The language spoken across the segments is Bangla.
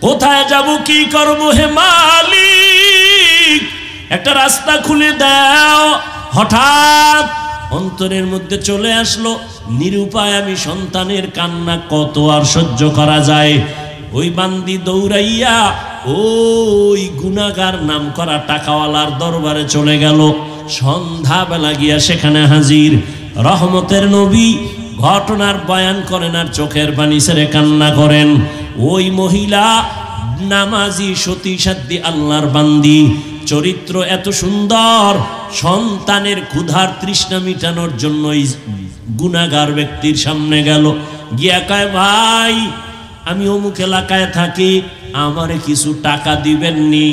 কোথায় যাব, কি করব হে মালিক, একটা রাস্তা খুলে দাও। হঠাৎ অন্তরের মধ্যে চলে আসলো, নিরুপায় আমি, সন্তানের কান্না কত আর সহ্য করা যায়। ওই বান্দি দৌড়াইয়া ওই গুনাহগার নাম করা টাকাওয়ালার দরবারে চলে গেল। সন্ধ্যাবেলা গিয়া সেখানে হাজির। রহমতের নবী ঘটনার বয়ান করেন আর চোখের পানি ছেড়ে কান্না করেন। ওই মহিলা নামাজি, সতী সাধ্বী আল্লাহর বান্দি, চরিত্র এত সুন্দর, সন্তানের ক্ষুধার তৃষ্ণা মিটানোর জন্য এই গুনাহগার ব্যক্তির সামনে গেল। গিয়া কয়, ভাই আমি অমুক এলাকায় থাকি, আমারে কিছু টাকা দিবেননি,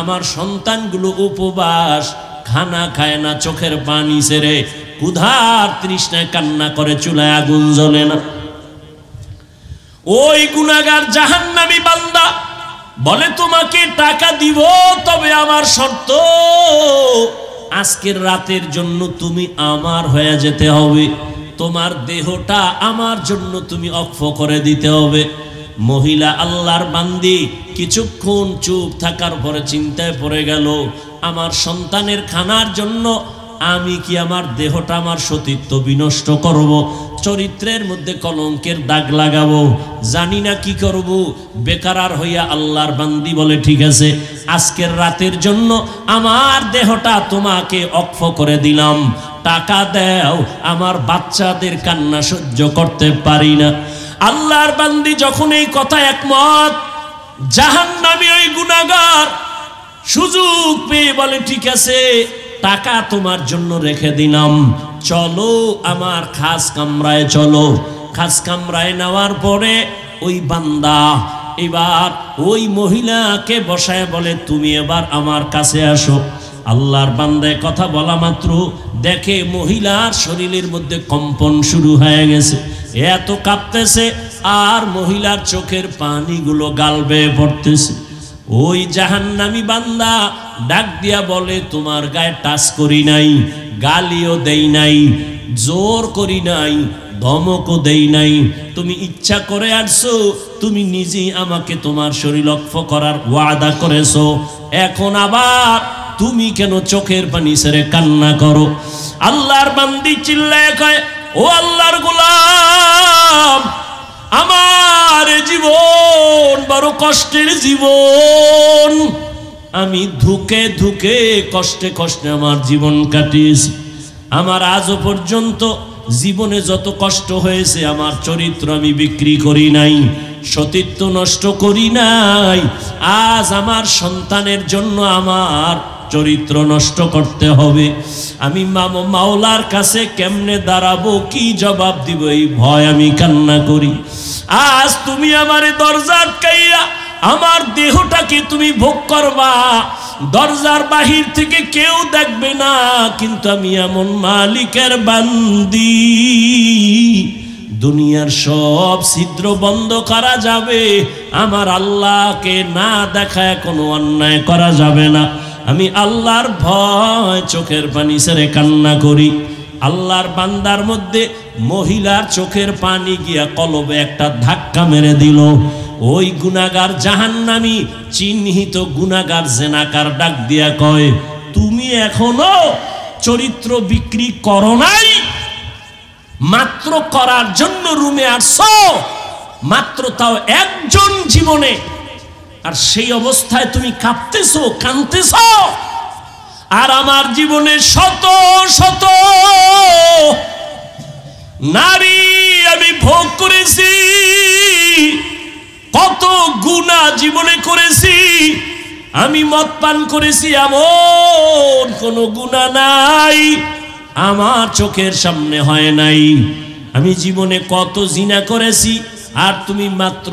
আমার সন্তানগুলো উপবাস, খানা খায় না, চোখের পানি ছেড়ে ক্ষুধার তৃষ্ণায় কান্না করে, চুলায় আগুন জ্বলে না। ওই গুনাহগার জাহান্নামী বান্দা বলে, তোমাকে টাকা দিব, তবে আমার শর্ত, আজকের রাতের জন্য তুমি আমার হয়ে যেতে হবে, তোমার দেহটা আমার জন্য তুমি অক্ষ করে দিতে হবে। মহিলা আল্লাহর বান্দি কিছুক্ষণ চুপ থাকার পরে চিন্তায় পড়ে গেল, আমার সন্তানের খানার জন্য আমি কি আমার দেহটা, আমার সতীত্ব বিনষ্ট করব, চরিত্রের মধ্যে কলঙ্কের দাগ লাগাবো, জানি না কি করব। বেকার হইয়া আল্লাহর বান্দি বলে, ঠিক আছে, আজকের রাতের জন্য আমার দেহটা তোমাকে অক্ষ করে দিলাম, টাকা দাও, আমার বাচ্চাদের কান্না সহ্য করতে পারি না। আল্লাহর বান্দি যখন এই কথা একমত, জাহান্নামী ওই গুনাহগার সুযোগ পেয়ে বলে, ঠিক আছে, টাকা তোমার জন্য রেখে দিলাম, চলো আমার খাস কামরায় চলো। খাস কামরায় নেওয়ার পরে ওই বান্দা এবার ওই মহিলাকে বসায় বলে, তুমি এবার আমার কাছে আসো। আল্লাহর বান্দায় কথা বলা মাত্র দেখে মহিলার শরীরের মধ্যে কম্পন শুরু হয়ে গেছে, এত কাঁপতেছে আর মহিলার চোখের পানিগুলো গাল বেয়ে পড়তেছে। ওই জাহান্নামী বান্দা ডাক দিয়া বলে, তোমার গায়ে টাচ করি নাই, গালিও দেই নাই, জোর করি নাই, ধমকও দেই নাই, তুমি ইচ্ছা করে আসছো, তুমি নিজেই আমাকে তোমার শরীর লক্ষ্য করার ওয়াদা করেছো, এখন আবার তুমি কেন চোখের পানি ছেড়ে কান্না করো? আল্লাহর বান্দি চিল্লায় কয়, ও আল্লাহর গোলাম, আমার জীবন বড় কষ্টের জীবন, আমি ধুকে ধুকে কষ্টে কষ্টে আমার জীবন কাটিয়েছি, আমার আজও পর্যন্ত জীবনে যত কষ্ট হয়েছে আমার চরিত্র আমি বিক্রি করি নাই, সতীত্ব নষ্ট করি নাই, আজ আমার সন্তানের জন্য আমার চরিত্র নষ্ট করতে হবে, আমি মাওলার কাছে কেমনে দাঁড়াবো, কি জবাব দিব, এই ভয় আমি কান্না করি। আজ তুমি আমারে দরজা আটকাইয়া আমার দেহটাকে তুমি ভোগ করবা, দরজার বাহির থেকে কেউ দেখবে না, কিন্তু আমি এমন মালিকের বান্দি, দুনিয়ার সব ছিদ্র বন্ধ করা যাবে, আমার আল্লাহকে না দেখায় কোনো অন্যায় করা যাবে না, আমি আল্লাহর ভয় চোখের পানি ছেড়ে কান্না করি। আল্লাহর বান্দার মধ্যে মহিলার চোখের পানি গিয়া কলবে একটা ধাক্কা মেরে দিল। ওই গুনাহগার জাহান্নামী চিহ্নিত গুনাহগার জেনাকার ডাক দিয়া কয়, তুমি এখনো চরিত্র বিক্রি করো নাই, মাত্র করার জন্য রুমে আসছো, মাত্র তাও একজন জীবনে, আর সেই অবস্থায় তুমি কাঁপতেছো, কাঁদতেছো, আর আমার জীবনে শত শত নারী আমি ভোগ করেছি, কত গুনাহ জীবনে করেছি, আমি মদ পান করেছি, এমন কোন গুনাহ নাই আমার চোখের সামনে হয় নাই, আমি জীবনে কত জিনা করেছি, আর তুমি মাত্র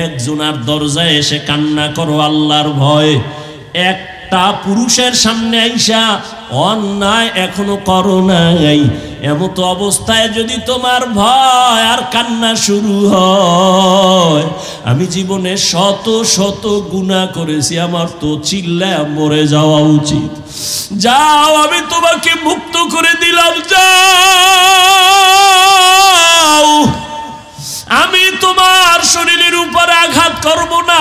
একজনের দরজায় এসে কান্না করো আল্লাহর ভয়, একটা পুরুষের সামনে আইসা অন্যায় এখনো করো নাই, এমত অবস্থায় যদি তোমার ভয় আর কান্না শুরু হয়, আমি জীবনে শত শত গুনাহ করেছি, আমার তো চিল্লায় মরে যাওয়া উচিত, যাও আমি তোমাকে মুক্ত করে দিলাম, যাও, আমি তোমার শরীরের উপর আঘাত করব না,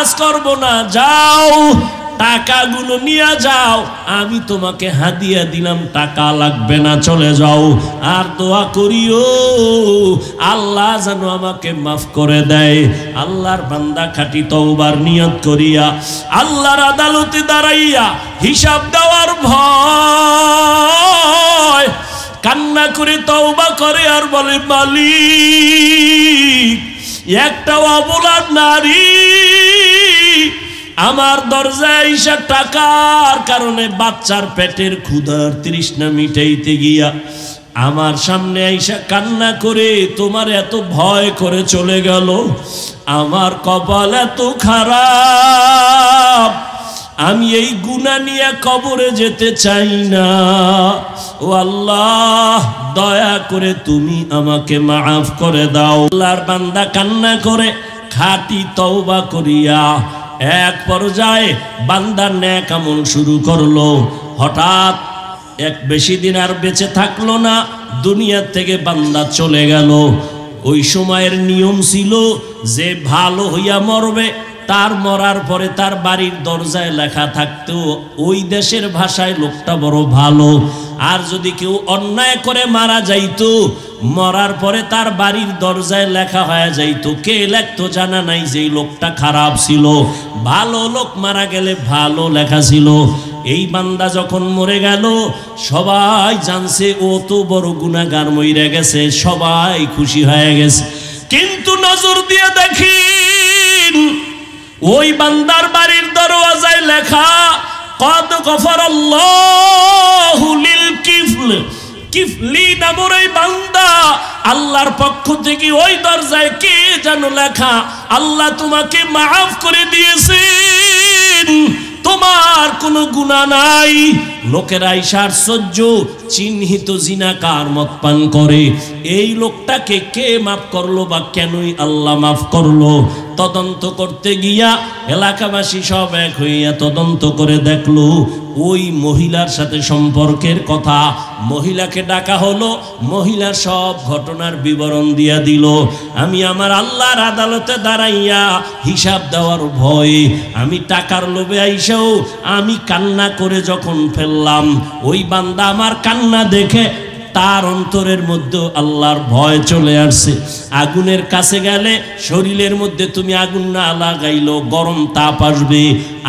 কাজ করব না, যাও টাকাগুলো নিয়ে যাও, আমি তোমাকে হাদিয়া দিলাম, টাকা লাগবে না, চলে যাও। আর দোয়া করিও আল্লাহ যেন আমাকে মাফ করে দেয়। আল্লাহর বান্দা খাঁটি তওবার নিয়ত করিয়া আল্লাহর আদালতে দাঁড়াইয়া হিসাব দেওয়ার ভয় কান্না করে তওবা করে আর বলে, মালিক, একটা অবলা নারী আমার দরজায় আইসা টাকার কারণে বাচ্চার পেটের ক্ষুধার তৃষ্ণা মিটাইতে গিয়া আমার সামনে আইসা কান্না করে তোমার এত ভয় করে চলে গেল। আমার কপাল এত খারাপ, আমি এই গুনাহ নিয়ে কবরে যেতে চাই না। ও আল্লাহ, দয়া করে তুমি আমাকে মাফ করে দাও। আল্লাহর বান্দা কান্না করে খাঁটি তওবা করিয়া এক পর্যায়ে বান্দার নেক আমল শুরু করলো। হঠাৎ এক বেশি দিন আর বেঁচে থাকলো না, দুনিয়া থেকে বান্দা চলে গেল। ওই সময়ের নিয়ম ছিল যে ভালো হইয়া মরবে, তার মরার পরে তার বাড়ির দরজায় লেখা থাকতো ওই দেশের ভাষায় লোকটা বড় ভালো। আর যদি কেউ অন্যায় করে মারা যাইতো, মরার পরে তার বাড়ির দরজায় লেখা হয়ে যাইতো। কে লেখতো জানা নাই, যে লোকটা খারাপ ছিল। ভালো লোক মারা গেলে ভালো লেখা ছিল। এই বান্দা যখন মরে গেল, সবাই জানছে ও তো বড় গুনাহগার মইরা গেছে, সবাই খুশি হয়ে গেছে। কিন্তু নজর দিয়ে দেখিন, ওই বান্দার বাড়ির দরওয়াজায় লেখা কদ গফারাল্লাহু লিল কিফলি নামের এই বান্দা, আল্লাহর পক্ষ থেকে ওই দরজায় কে যেন লেখা, আল্লাহ তোমাকে মাফ করে দিয়েছেন, তোমার কোনো গুনাহ নাই। লোকেরা আশ্চর্য, চিহ্নিত জিনাকার মদ পান করে, এই লোকটাকে কে মাফ করলো বা কেনই আল্লাহ মাফ করলো? তদন্ত করতে গিয়া এলাকাবাসী সব এক হইয়া তদন্ত করে দেখলো ওই মহিলার সাথে সম্পর্কের কথা। মহিলাকে ডাকা হলো, মহিলা সব ঘটনার বিবরণ দিয়া দিল। আমি আমার আল্লাহর আদালতে দাঁড়াইয়া হিসাব দেওয়ার ভয়ে, আমি টাকার লোভে আইসাও আমি কান্না করে যখন ফেললাম, ওই বান্দা আমার কান্না দেখে তার অন্তরের মধ্যে আল্লাহর ভয় চলে আসছে। আগুনের কাছে গেলে শরীরের মধ্যে তুমি আগুন না লাগাইলো গরম তাপ আসবে।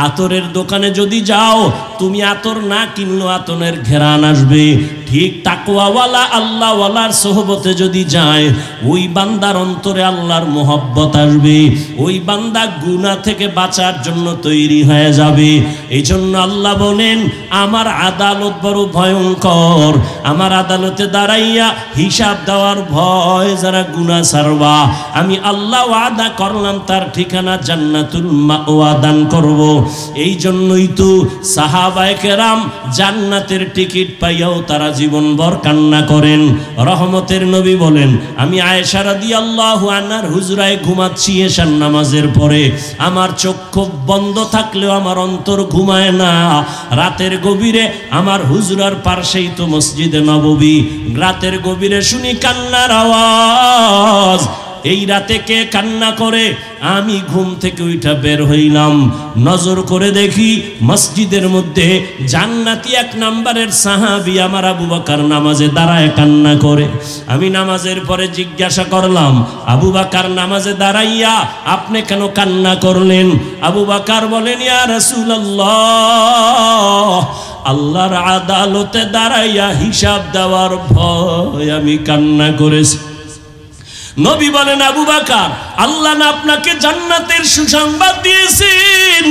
আতরের দোকানে যদি যাও, তুমি আতর না কিনলো আতরের ঘেরান আসবে। ঠিক তাকওয়াওয়ালা আল্লাহওয়ালার সোহবতে যদি যায়, ওই বান্দার অন্তরে আল্লাহর মোহব্বত আসবে। ওই বান্দা গুনাহ থেকে বাঁচার জন্য তৈরি হয়ে যাবে। এই জন্য আল্লাহ বলেন, আমার আদালত বড় ভয়ঙ্কর। আমার আদালতে দাঁড়াইয়া হিসাব দেওয়ার ভয় যারা গুনাহ ছাড়বা, আমি আল্লাহ ওয়াদা করলাম তার ঠিকানা জান্নাতুল মাওয়া দান করব। এই জন্যই তো সাহাবায়ে কেরাম জান্নাতের টিকিট পাইয়াও তারা জীবনভর কান্না করেন। রহমতের নবী বলেন, আমি আয়েশা রাদিয়াল্লাহু আনহার হুজরায় ঘুমাচ্ছি এশার নামাজের পরে, আমার চক্ষু বন্ধ থাকলেও আমার অন্তর ঘুমায় না। রাতের গভীরে আমার হুজরার পাশেই তো মসজিদে নববী, রাতের গভীরে শুনি কান্নার আওয়াজ। এই রাতে কে কান্না করে? আমি ঘুম থেকে উঠা বের হইলাম, নজর করে দেখি মসজিদের মধ্যে জান্নাতি এক নাম্বারের সাহাবী আমার আবু বকর নামাজে দাঁড়ায় কান্না করে। আমি নামাজের পরে জিজ্ঞাসা করলাম, আবু বকর নামাজে দাঁড়াইয়া আপনি কেন কান্না করলেন? আবু বকর বলেন, ইয়া রাসূলুল্লাহ, আল্লাহর আদালতে দাঁড়াইয়া হিসাব দেওয়ার ভয় আমি কান্না করেছি। নবী বলেন, আবু বকর, আল্লাহ না আপনাকে জান্নাতের সুসংবাদ দিয়েছেন,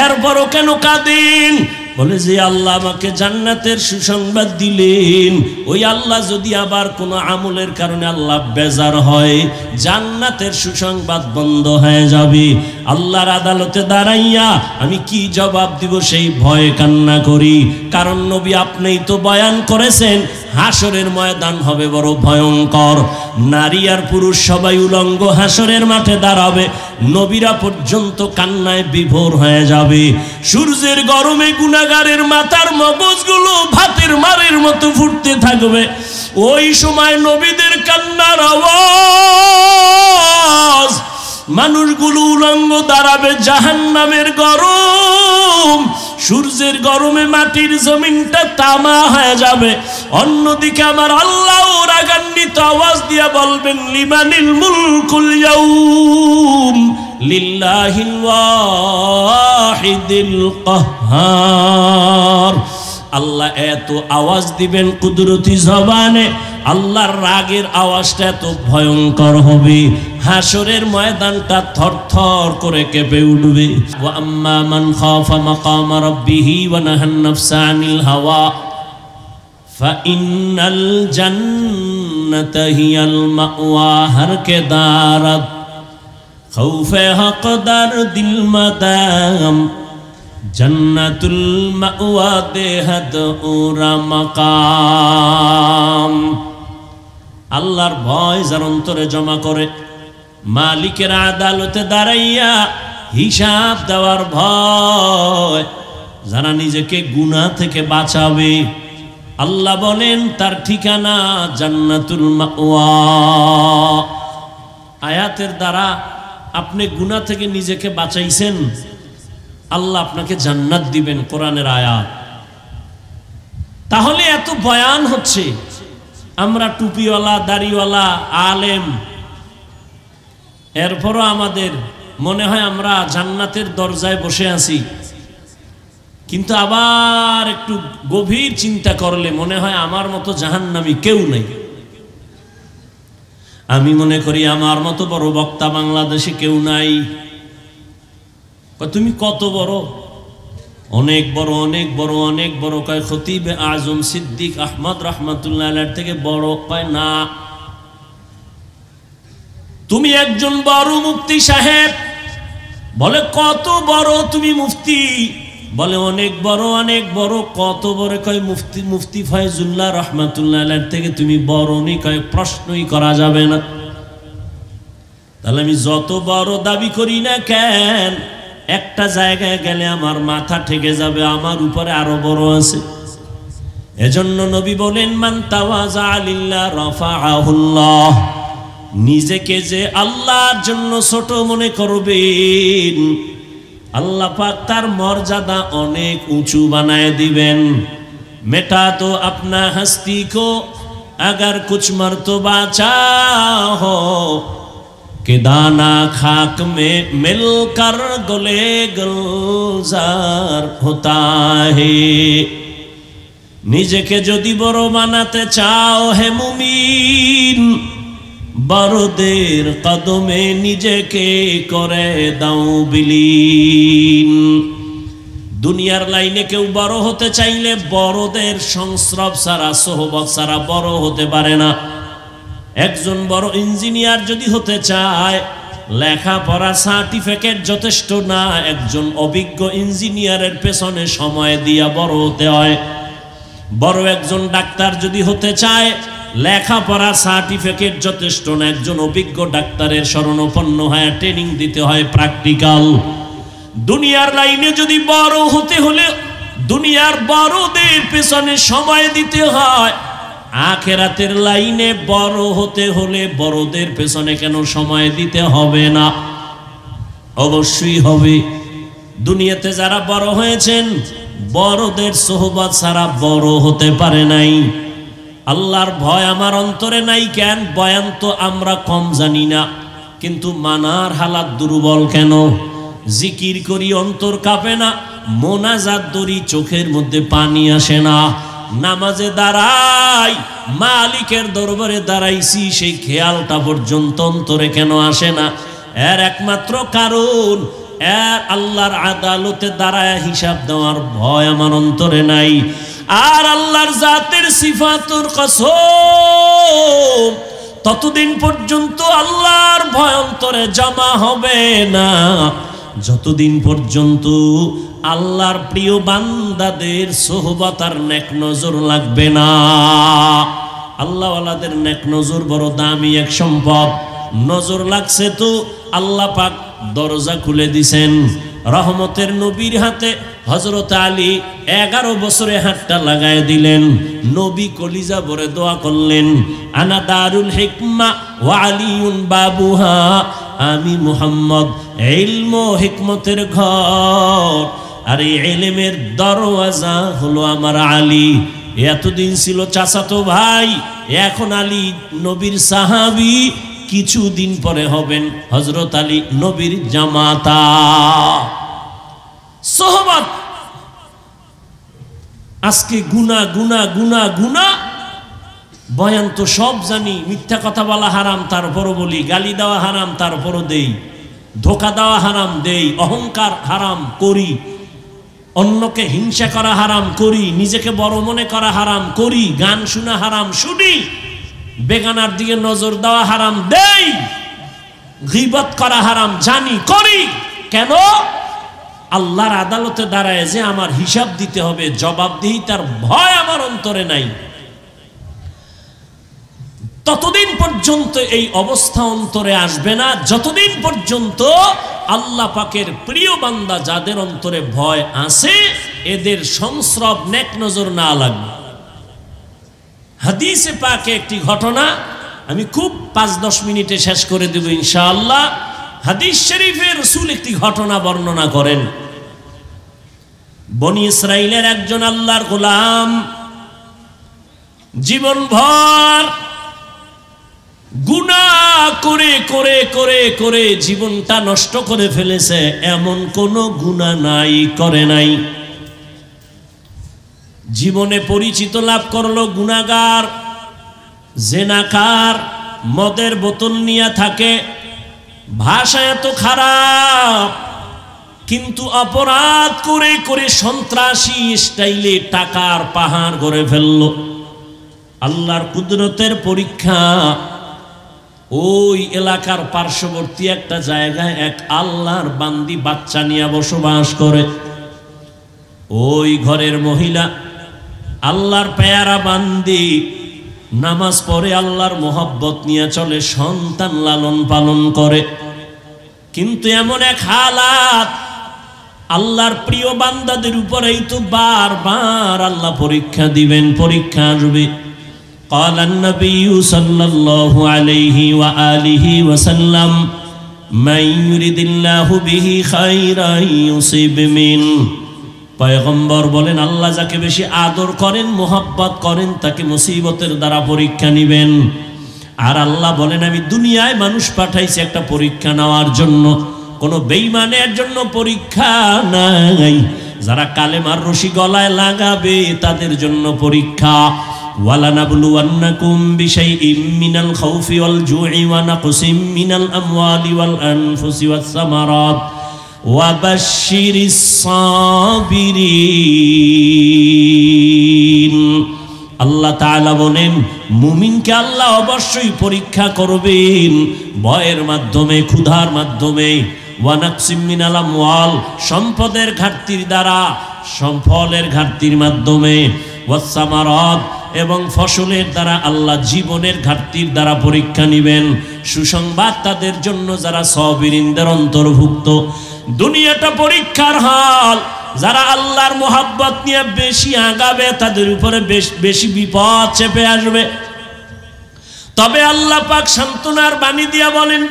এরপরও কেন কাঁদেন? বলে যে আল্লাহ আমাকে জান্নাতের সুসংবাদ দিলেন, ওই আল্লাহ যদি আবার কোনো আমলের কারণে আল্লাহ বেজার হয়, জান্নাতের সুসংবাদ বন্ধ হয়ে যাবে। আল্লাহর আদালতে দাঁড়াইয়া আমি কি জবাব দিব সেই ভয়ে কান্না করি। কারণ নবী আপনিই তো বয়ান করেছেন হাসরের ময়দান হবে বড় ভয়ঙ্কর। নারী আর পুরুষ সবাই উলঙ্গ হাসরের মাঠে দাঁড়াবে, নবীরা পর্যন্ত কান্নায় বিভোর হয়ে যাবে। সূর্যের গরমে গুনাহগারের মাথার মগজগুলো ভাতের মারের মতো ফুটতে থাকবে। ওই সময় নবীদের কান্নার আওয়াজ মানুষগুলো উলঙ্গ দাঁড়াবে জাহান্নামের গরম, সূর্যের গরমে মাটির জমিনটা তামা হয়ে যাবে। অন্যদিকে আমার আল্লাহ রাগান্বিত আওয়াজ দিয়া বলবেন লিমানিল মুলকুল ইয়াউম লিল্লাহিল ওয়াহিদিল কাহ্হার। আল্লাহ এত আওয়াজ দিবেন কুদরতি জবানে, আল্লাহর রাগের আওয়াজটা এত ভয়ঙ্কর হবে, হাসরের ময়দানটা থরথর করে কেঁপে উঠবে। ওয়া আম্মা মান খাফা মাকাম রাব্বিহি ওয়া নাহান নাফসা আনিল হাওয়া ফাইন্নাল জান্নাতা হিয়াল মাওয়া। হর কে দারত খৌফে হকদার দিল মাদাম জান্নাতুল মাওয়া দেহাদ ওরা মাকাম। আল্লাহর ভয় যার অন্তরে জমা করে, মালিকের আদালতে দাঁড়াইয়া হিসাব দেওয়ার ভয়, যারা নিজেকে গুনাহ থেকে বাঁচাবে, আল্লাহ বলেন তার ঠিকানা জান্নাতুল মাওয়া। আয়াতের দ্বারা আপনি গুনাহ থেকে নিজেকে বাঁচাইছেন, আল্লাহ আপনাকে জান্নাত দিবেন, কোরআনের আয়াত। তাহলে এত বয়ান হচ্ছে, আমরা টুপিওয়ালা দাড়িওয়ালা আলেম, এরপরও আমাদের মনে হয় আমরা জান্নাতের দরজায় বসে আছি। কিন্তু আবার একটু গভীর চিন্তা করলে মনে হয় আমার মতো জাহান্নামী কেউ নেই। আমি মনে করি আমার মতো বড় বক্তা বাংলাদেশে কেউ নাই। তুমি কত বড়? অনেক বড়, অনেক বড়, অনেক বড়। কয় খতিব আজম সিদ্দিক আহমদ রহমাতুল্লাহ আলাইহির থেকে বড়? কয় না। তুমি একজন বড় মুফতি সাহেব। বলে কত বড় তুমি মুফতি? বলে অনেক বড়, অনেক বড়। কত বড়? কয় মুফতি ফয়জুল্লাহ রহমাতুল্লাহ আলাইহির থেকে তুমি বড় নি? কয় প্রশ্নই করা যাবে না। তাহলে আমি যত বড় দাবি করি না কেন, একটা জায়গায় গেলে আমার মাথা ঠেকে যাবে, আমার উপরে আরো বড় আছে। এজন্য নবী বলেন মান তাওয়াজা লিল্লাহ রাফাআহুল্লাহ। নিজেকে যে আল্লাহর জন্য ছোট মনে করবেন, আল্লাহ পাক তার মর্যাদা অনেক উঁচু বানায় দিবেন। মেটা তো আপনা হস্তি কো अगर कुछ मर्तबा चाहो कि दाना खाक में मिलकर गले गुलजार होता है। নিজেকে যদি বড় বানাতে চাও হে মুমিন, বড়দের কদমে নিজেকে করে দাও বিলীন। দুনিয়ার লাইনে কেউ বড় হতে চাইলে বড়দের সংস্রব ছাড়া, সোহবত ছাড়া বড় হতে পারে না। একজন বড় ইঞ্জিনিয়ার যদি হতে চায়, লেখাপড়া সার্টিফিকেট যথেষ্ট না, একজন অভিজ্ঞ ইঞ্জিনিয়ারের পেছনে সময় দিয়া বড় হতে হয়। বড় একজন ডাক্তার যদি হতে চায়, লেখাপড়া সার্টিফিকেট যথেষ্ট না, একজন অভিজ্ঞ ডাক্তারের শরণাপন্ন হয়ে ট্রেনিং দিতে হয়, প্র্যাকটিক্যাল। দুনিয়ার লাইনে যদি বড় হতে হলে দুনিয়ার বড়দের পেছনে সময় দিতে হয়। আখিরাতের লাইনে বড় হতে হলে বড়দের পেছনে কেন সময় দিতে হবে না? অবশ্যই হবে। দুনিয়াতে যারা বড় হয়েছেন, বড়দের সোহবত ছাড়া বড় হতে পারে নাই। আল্লাহর ভয় আমার অন্তরে নাই কেন? বয়ান তো আমরা কম জানি না, কিন্তু মানার হালাত দুর্বল কেন? জিকির করি অন্তর কাঁপে না, মোনাজাত ধরি চোখের মধ্যে পানি আসে না, নামাজে দাঁড়াই মালিকের দরবারে দাঁড়াইছি সেই খেয়ালটা পর্যন্ত অন্তরে কেন আসে না? এর একমাত্র কারণ এর আল্লাহর আদালতে দাঁড়ায় হিসাব দেওয়ার ভয় আমার অন্তরে নাই। আর আল্লাহর জাতের সিফাতুর কসম, ততদিন পর্যন্ত আল্লাহর ভয় অন্তরে জমা হবে না যতদিন পর্যন্ত আল্লাহর প্রিয় বান্দাদের সোহবত আর নেক নজর লাগবে না। আল্লাহওয়ালাদের নেক নজর বড় দামি এক সম্পদ। নজর লাগছে তো আল্লাহ পাক দরজা খুলে দিছেন। রহমতের নবীর হাতে হযরত আলী 11 বছরে হাতটা লাগায় দিলেন। নবী কলিজা ভরে দোয়া করলেন, আনা দারুল হিকমা ওয়া আলিউন বাবুহা, আমি মুহাম্মদ ইলম ও হিকমতের ঘর, আর এই ইলমের দরওয়াজা হলো আমার আলী। এতদিন ছিল চাচাতো ভাই, এখন আলী নবীর সাহাবী, কিছুদিন পরে হবেন হযরত আলী নবীর জামাতা। সোহবত আজকে গুনাহ গুনাহ গুনাহ গুনাহ, বয়ান তো সব জানি, মিথ্যা কথা বলা হারাম তারপরও বলি, গালি দেওয়া হারাম তারপরও দেই, ধোকা দেওয়া হারাম দেই, অহংকার হারাম করি, অন্যকে হিংসা করা হারাম করি, নিজেকে বড় মনে করা হারাম করি, গান শোনা হারাম শুনি, বেগানার দিকে নজর দেওয়া হারাম দেই, গীবত করা হারাম জানি করি। কেন? আল্লাহর আদালতে দাঁড়ায় যে আমার হিসাব দিতে হবে, জবাবদিহিতার ভয় আমার অন্তরে নাই। ততদিন পর্যন্ত এই অবস্থা অন্তরে আসবে না যতদিন পর্যন্ত আল্লাহ পাকের প্রিয় বান্দা যাদের অন্তরে ভয় আছে এদের সংস্রব নেক নজর না লাগবে। হাদিসে পাকে একটি ঘটনা আমি খুব 5-10 মিনিটে শেষ করে দেব ইনশাআল্লাহ। হাদিস শরীফে রাসূল একটি ঘটনা বর্ণনা করেন। বনি ইসরাইলের একজন আল্লাহর গোলাম জীবনভর গুনাহ করে করে করে করে জীবনটা নষ্ট করে ফেলেছে, এমন কোন গুনাহ নাই করে নাই। জীবনে পরিচিত লাভ করলো গুনাহগার, জেনাকার, মদের বোতল নিয়ে থাকে, ভাষা এত খারাপ, কিন্তু অপরাধ করে করে সন্ত্রাসী স্টাইলে টাকার পাহাড় গড়ে ফেললো। আল্লাহর কুদরতের পরীক্ষা, ওই এলাকার পার্শ্ববর্তী একটা জায়গায় এক আল্লাহর বান্দি বাচ্চা নিয়ে বসবাস করে। ওই ঘরের মহিলা আল্লাহর পেয়ারা বান্দি, নামাজ পড়ে আল্লাহর মোহাব্বত নিয়ে চলে, সন্তান লালন পালন করে। কিন্তু এমন এক হালাত, আল্লাহর প্রিয় বান্দাদের উপরেই তো বারবার আল্লাহ পরীক্ষা দিবেন, পরীক্ষা আসবে। قال النبي صلى الله عليه وآله وسلم من يريد الله به خيرا يصيب منه। পয়গম্বর বলেন আল্লাহ যাকে বেশি আদর করেন, মোহাব্বত করেন, তাকে মুসিবতের দ্বারা পরীক্ষা নিবেন। আর আল্লাহ বলেন আমি দুনিয়ায় মানুষ পাঠাইছি একটা পরীক্ষা নেওয়ার জন্য, কোনো বেঈমানের জন্য পরীক্ষা নাই। যারা কালেমার রশি গলায় লাগাবে তাদের জন্য পরীক্ষা। وَلَنَبْلُوَنَّكُمْ بِشَيْءٍ مِّنَ الْخَوْفِ وَالْجُوعِ وَنَقْصٍ مِّنَ الْأَمْوَالِ وَالْأَنفُسِ وَالثَّمَرَاتِ وَبَشِّرِ الصَّابِرِينَ। আল্লাহ তাআলা বলেন মুমিনকে আল্লাহ অবশ্যই পরীক্ষা করবেন, ভয়ের মাধ্যমে, ক্ষুধার মাধ্যমে, ওয়ানাকসিম মিনাল আমওয়াল, সম্পদের ঘাটতির দ্বারা, ফলের ঘাটতির মাধ্যমে, ওয়াসসামারাত, এবং ফসলের দ্বারা, আল্লাহ জীবনের ঘাটতির দ্বারা পরীক্ষা নিবেন। সুসংবাদ তাদের জন্য যারা সাবিরিনদের অন্তর্ভুক্ত। দুনিয়াটা পরীক্ষার হাল, যারা আল্লাহর মোহাব্বত নিয়ে বেশি আগাবে তাদের উপরে বেশি বিপদ চেপে আসবে। তবে আল্লাহ পাক সান্ত্বনার বাণী দিয়া বলেন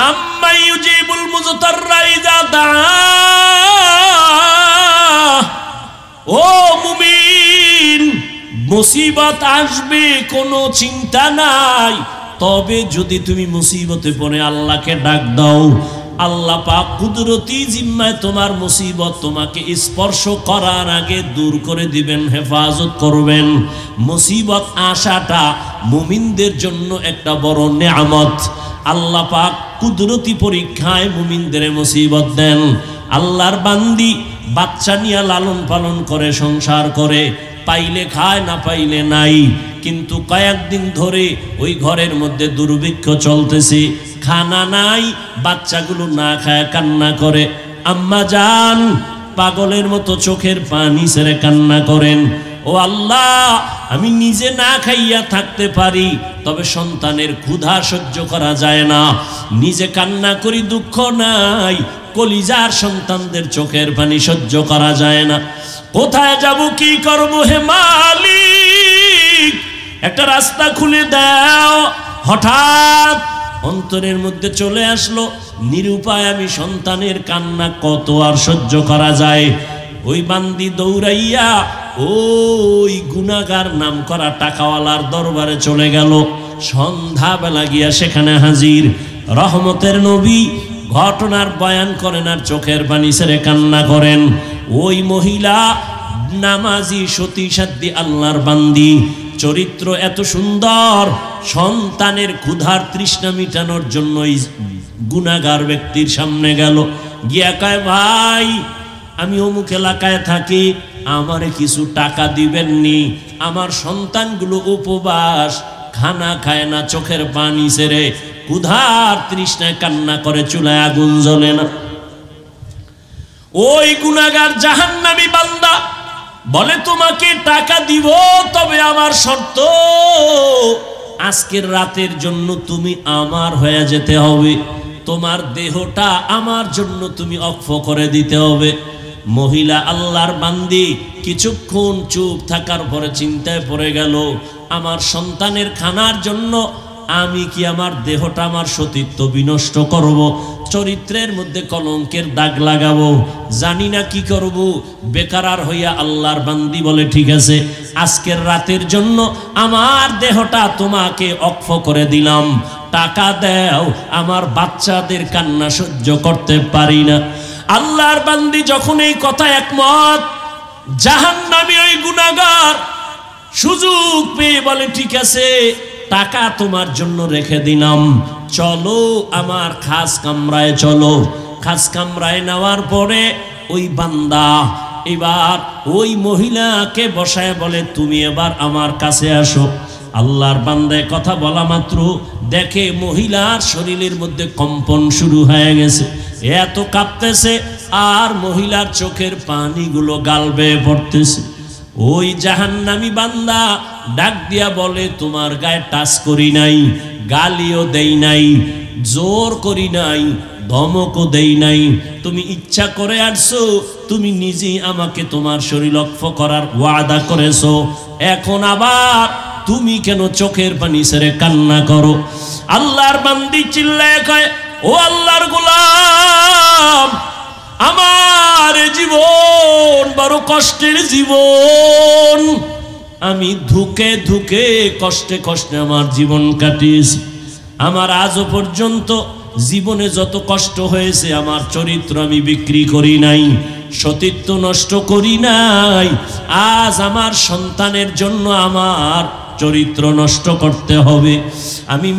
আম্মা ইউজিবুল মুযতাররা ইযা দাআ। ও মুমিন, মুসিবত আসবে কোনো চিন্তা নাই, তবে যদি তুমি মুসিবতে পড়ে আল্লাহকে ডাক দাও, আল্লাহ পাক কুদরতি জিম্মায় তোমার মুসিবত তোমাকে স্পর্শ করার আগে দূর করে দিবেন, হেফাজত করবেন। মুসিবত আসাটা মুমিনদের জন্য একটা বড় নেয়ামত। আল্লাহ পাক কুদরতি পরীক্ষায় মুমিনদের মুসিবত দেন। আল্লাহর বান্দি বাচ্চা নিয়ে লালন পালন করে, সংসার করে, পাইলে খায় না পাইলে নাই, কিন্তু কয়েকদিন ধরে ওই ঘরের মধ্যে দুর্ভিক্ষ চলতেছে, খানা নাই, বাচ্চাগুলো না খায় কান্না করে। আম্মা জান পাগলের মতো চোখের পানি ছেড়ে কান্না করেন, ও আল্লাহ আমি নিজে না খাইয়া থাকতে পারি, তবে সন্তানের ক্ষুধা সহ্য করা যায় না, নিজে কান্না করি, দুঃখ নাই, কলিজার সন্তানদের চোখের পানি সহ্য করা যায় না। কোথায় যাব, কি করব, হে মালিক একটা রাস্তা খুলে দাও। হঠাৎ অন্তরের মধ্যে চলে আসলো, নিরুপায় আমি, সন্তানের কান্না কত আর সহ্য করা যায়। ওই বান্দি দৌড়াইয়া ওই গুনাহগার নাম করা টাকাওয়ালার দরবারে চলে গেল। সন্ধ্যাবেলা গিয়া সেখানে হাজির। রহমতের নবী ঘটনার বয়ান করেন আর চোখের পানি ছেড়ে কান্না করেন। ওই মহিলা নামাজি, সতী সাধ্বী আল্লাহর বান্দি, চরিত্র এত সুন্দর, সন্তানের ক্ষুধার তৃষ্ণা মিটানোর জন্য গুনাহগার ব্যক্তির সামনে গেল, গিয়া কয়, ভাই আমি অমুক এলাকায় থাকি, আমারে কিছু টাকা দিবেননি? আমার সন্তানগুলো উপবাস, খানা খায় না, চোখের পানি ছেড়ে ক্ষুধার তৃষ্ণায় কান্না করে, চুলায় আগুন জ্বলে না। ওই গুনাহগার জাহান্নামী বান্দা বলে, তোমাকে টাকা দিব, তবে আমার শর্ত, আজকের রাতের জন্য তুমি আমার হয়ে যেতে হবে, তোমার দেহটা আমার জন্য তুমি অক্ষ করে দিতে হবে। মহিলা আল্লাহর বান্দি কিছুক্ষণ চুপ থাকার পরে চিন্তায় পড়ে গেল, আমার সন্তানের খানার জন্য আমি কি আমার দেহটা, আমার সতীত্ব বিনষ্ট করব, চরিত্রের মধ্যে কলঙ্কের দাগ লাগাবো, জানি না কি করব। বেকারার হইয়া আল্লাহর বান্দি বলে, ঠিক আছে, আজকের রাতের জন্য আমার দেহটা তোমাকে অক্ষ করে দিলাম, টাকা দাও, আমার বাচ্চাদের কান্না সহ্য করতে পারি না। আল্লাহর বান্দি যখন এই কথা একমত, জাহান্নামী ওই গুনাহগার সুযোগ পেয়ে বলে, ঠিক আছে, টাকা তোমার জন্য রেখে দিলাম, চলো আমার খাস কামরায় চলো। খাস কামরায় নেওয়ার পরে ওই বান্দা এবার ওই মহিলাকে বসায় বলে, তুমি এবার আমার কাছে আসো। আল্লাহর বান্দায় কথা বলা মাত্র দেখে মহিলার শরীরের মধ্যে কম্পন শুরু হয়ে গেছে, এত কাঁপতেছে আর মহিলার চোখের পানিগুলো গাল বেয়ে পড়তেছে। ওই জাহান্নামী বান্দা ডাক দিয়া বলে, তোমার গায়ে টাচ করি নাই, গালিও দেই নাই, জোর করি নাই, ধমকও দেই নাই, তুমি ইচ্ছা করে আসছো, তুমি নিজেই আমাকে তোমার শরীর লক্ষ্য করার ওয়াদা করেছো, এখন আবার তুমি কেন চোখের পানি ছেড়ে কান্না করো? আল্লাহর বান্দি চিল্লায় কয়, ও আল্লাহর গোলাম, আমার জীবন বড় কষ্টের জীবন, আমি ধুকে ধুকে কষ্টে কষ্টে আমার জীবন কাটিয়েছি, আমার আজও পর্যন্ত জীবনে যত কষ্ট হয়েছে আমার চরিত্র আমি বিক্রি করি নাই, সতীত্ব নষ্ট করি নাই, আজ আমার সন্তানের জন্য আমার চরিত্র নষ্ট করতে হবে, আমি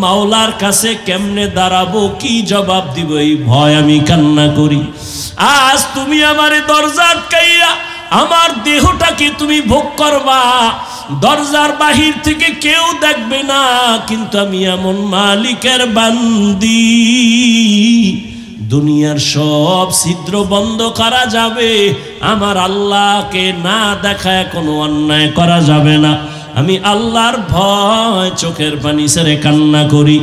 মাওলার কাছে কেমনে দাঁড়াবো, কি জবাব দিব, এই ভয় আমি কান্না করি। আজ তুমি আমারে দরজা আটকাইয়া আমার দেহটাকে তুমি ভোগ করবা, দরজার বাহির থেকে কেউ দেখবে না, কিন্তু আমি এমন মালিকের বান্দি, দুনিয়ার সব ছিদ্র বন্ধ করা যাবে, আমার আল্লাহকে না দেখায় কোনো অন্যায় করা যাবে না, আমি আল্লাহর ভয় চোখের পানি ছেড়ে কান্না করি।